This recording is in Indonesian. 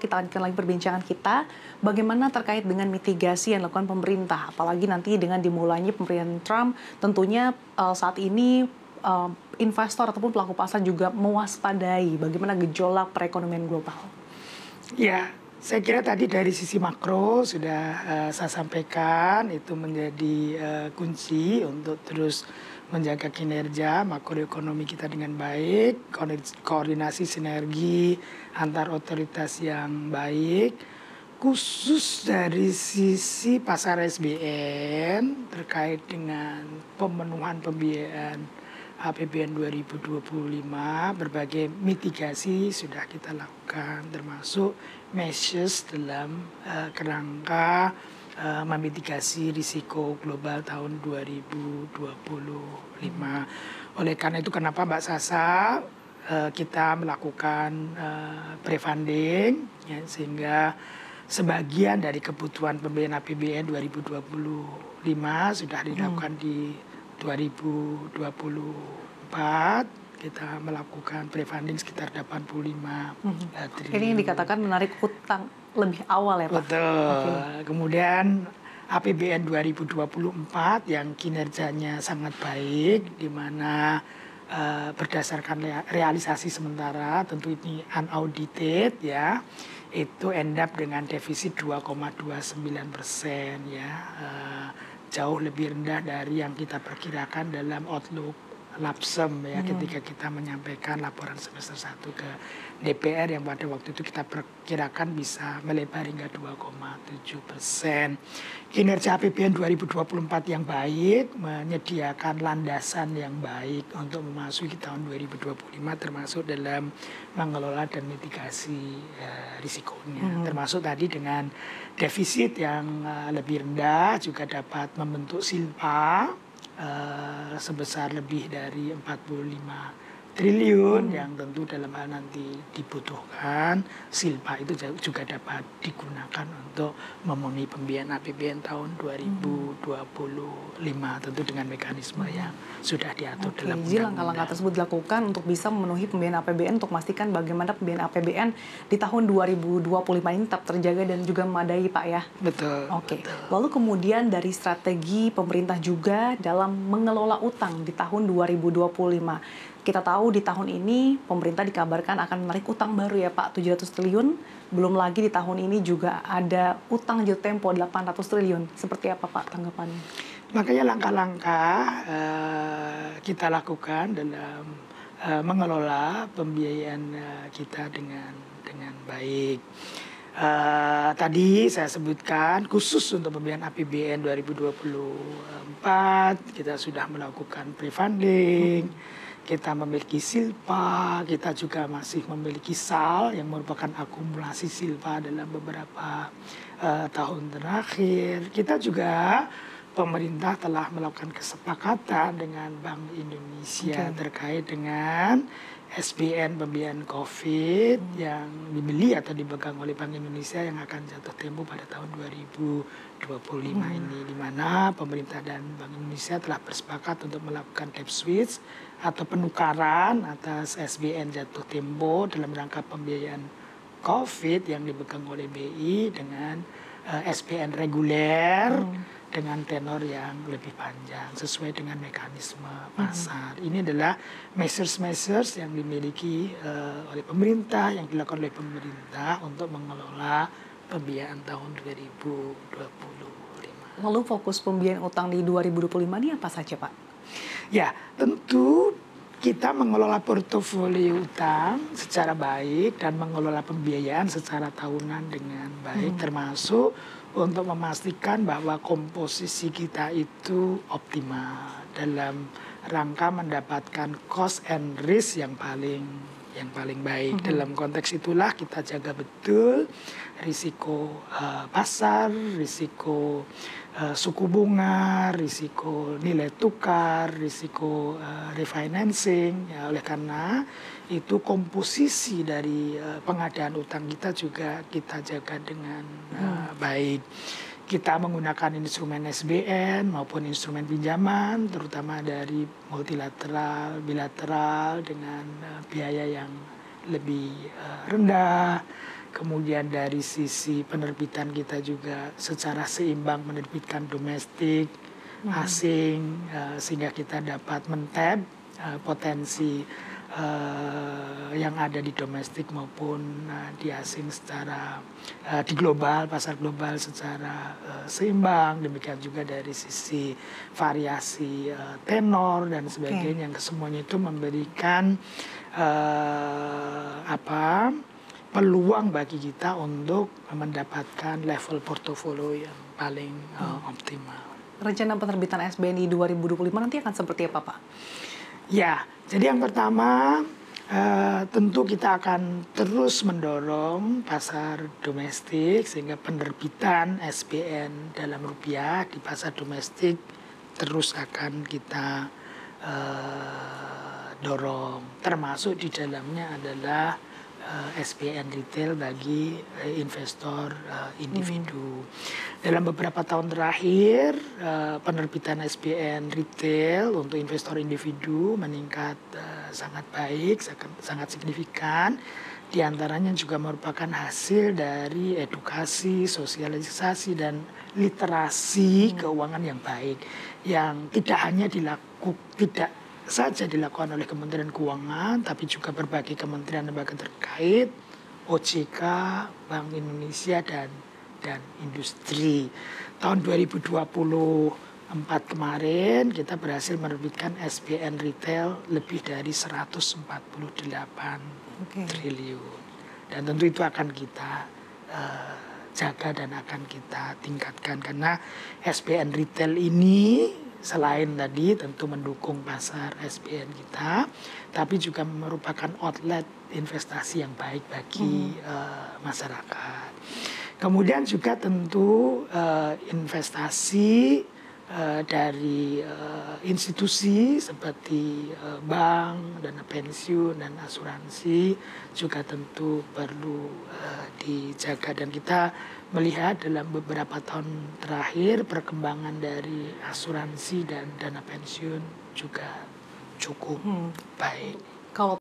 kita lanjutkan lagi perbincangan kita, bagaimana terkait dengan mitigasi yang dilakukan pemerintah, apalagi nanti dengan dimulainya pemerintahan Trump, tentunya saat ini investor ataupun pelaku pasar juga mewaspadai bagaimana gejolak perekonomian global. Ya, saya kira tadi dari sisi makro sudah saya sampaikan itu menjadi kunci untuk terus menjaga kinerja makroekonomi kita dengan baik, koordinasi sinergi antar otoritas yang baik, khusus dari sisi pasar SBN terkait dengan pemenuhan pembiayaan APBN 2025, berbagai mitigasi sudah kita lakukan, termasuk measures dalam kerangka memitigasi risiko global tahun 2025. Oleh karena itu kenapa Mbak Sasa kita melakukan pre-funding ya, sehingga sebagian dari kebutuhan pembiayaan APBN 2025 sudah dilakukan di 2024. Kita melakukan pre-funding sekitar 85 triliun. Ini yang dikatakan menarik hutang lebih awal ya Pak? Betul. Okay. Kemudian APBN 2024 yang kinerjanya sangat baik, di mana berdasarkan realisasi sementara, tentu ini unaudited ya, itu end up dengan defisit 2,29% ya, jauh lebih rendah dari yang kita perkirakan dalam outlook lapsem ya, ketika kita menyampaikan laporan semester 1 ke DPR yang pada waktu itu kita perkirakan bisa melebar hingga 2,7%. Kinerja APBN 2024 yang baik menyediakan landasan yang baik untuk memasuki tahun 2025, termasuk dalam mengelola dan mitigasi risikonya. Termasuk tadi dengan defisit yang lebih rendah juga dapat membentuk silpa sebesar lebih dari 45 triliun yang tentu dalam hal nanti dibutuhkan silpa itu juga dapat digunakan untuk memenuhi pembiayaan APBN tahun 2025, tentu dengan mekanisme yang sudah diatur dalam undang-undang. Jadi langkah-langkah tersebut dilakukan untuk bisa memenuhi pembiayaan APBN untuk memastikan bagaimana pembiayaan APBN di tahun 2025 ini tetap terjaga dan juga memadai Pak ya. Betul. Oke. Betul. Lalu kemudian dari strategi pemerintah juga dalam mengelola utang di tahun 2025. Kita tahu di tahun ini pemerintah dikabarkan akan menarik utang baru ya Pak, 700 triliun. Belum lagi di tahun ini juga ada utang jatuh tempo 800 triliun. Seperti apa Pak tanggapannya? Makanya langkah-langkah kita lakukan dalam mengelola pembiayaan kita dengan baik. Tadi saya sebutkan khusus untuk pembiayaan APBN 2024 kita sudah melakukan pre-funding. Kita memiliki silpa, kita juga masih memiliki SAL yang merupakan akumulasi silpa dalam beberapa tahun terakhir. Kita juga pemerintah telah melakukan kesepakatan dengan Bank Indonesia terkait dengan SBN pembiayaan COVID yang dibeli atau dipegang oleh Bank Indonesia yang akan jatuh tempo pada tahun 2025 ini, di mana pemerintah dan Bank Indonesia telah bersepakat untuk melakukan debt switch atau penukaran atas SBN jatuh tempo dalam rangka pembiayaan COVID yang dipegang oleh BI dengan SBN reguler dengan tenor yang lebih panjang sesuai dengan mekanisme pasar. Ini adalah measures yang dimiliki oleh pemerintah, yang dilakukan oleh pemerintah untuk mengelola pembiayaan tahun 2025. Lalu fokus pembiayaan utang di 2025 ini apa saja Pak? Ya, tentu kita mengelola portofolio utang secara baik dan mengelola pembiayaan secara tahunan dengan baik, termasuk untuk memastikan bahwa komposisi kita itu optimal dalam rangka mendapatkan cost and risk yang paling baik. Dalam konteks itulah kita jaga betul risiko pasar, risiko suku bunga, risiko nilai tukar, risiko refinancing. Ya, oleh karena itu komposisi dari pengadaan utang kita juga kita jaga dengan baik. Kita menggunakan instrumen SBN maupun instrumen pinjaman, terutama dari multilateral, bilateral dengan biaya yang lebih rendah. Kemudian dari sisi penerbitan kita juga secara seimbang menerbitkan domestik, asing, sehingga kita dapat men-tap potensi yang ada di domestik maupun di asing secara di global, pasar global secara seimbang. Demikian juga dari sisi variasi tenor dan sebagainya, yang kesemuanya itu memberikan peluang bagi kita untuk mendapatkan level portofolio yang paling optimal. Rencana penerbitan SBNI 2025 nanti akan seperti apa, Pak? Ya, jadi yang pertama tentu kita akan terus mendorong pasar domestik sehingga penerbitan SBN dalam rupiah di pasar domestik terus akan kita dorong. Termasuk di dalamnya adalah SBN retail bagi investor individu. Dalam beberapa tahun terakhir, penerbitan SBN retail untuk investor individu meningkat sangat baik, sangat signifikan. Di antaranya juga merupakan hasil dari edukasi, sosialisasi, dan literasi keuangan yang baik, yang tidak hanya tidak saja dilakukan oleh Kementerian Keuangan, tapi juga berbagai kementerian lembaga terkait, OJK, Bank Indonesia, dan industri. Tahun 2024 kemarin kita berhasil menerbitkan SBN retail lebih dari 148 triliun. Dan tentu itu akan kita jaga dan akan kita tingkatkan, karena SBN retail ini selain tadi tentu mendukung pasar SBN kita, tapi juga merupakan outlet investasi yang baik bagi masyarakat. Kemudian juga tentu investasi dari institusi seperti bank, dana pensiun, dan asuransi juga tentu perlu dijaga. Dan kita melihat dalam beberapa tahun terakhir perkembangan dari asuransi dan dana pensiun juga cukup baik. Kalau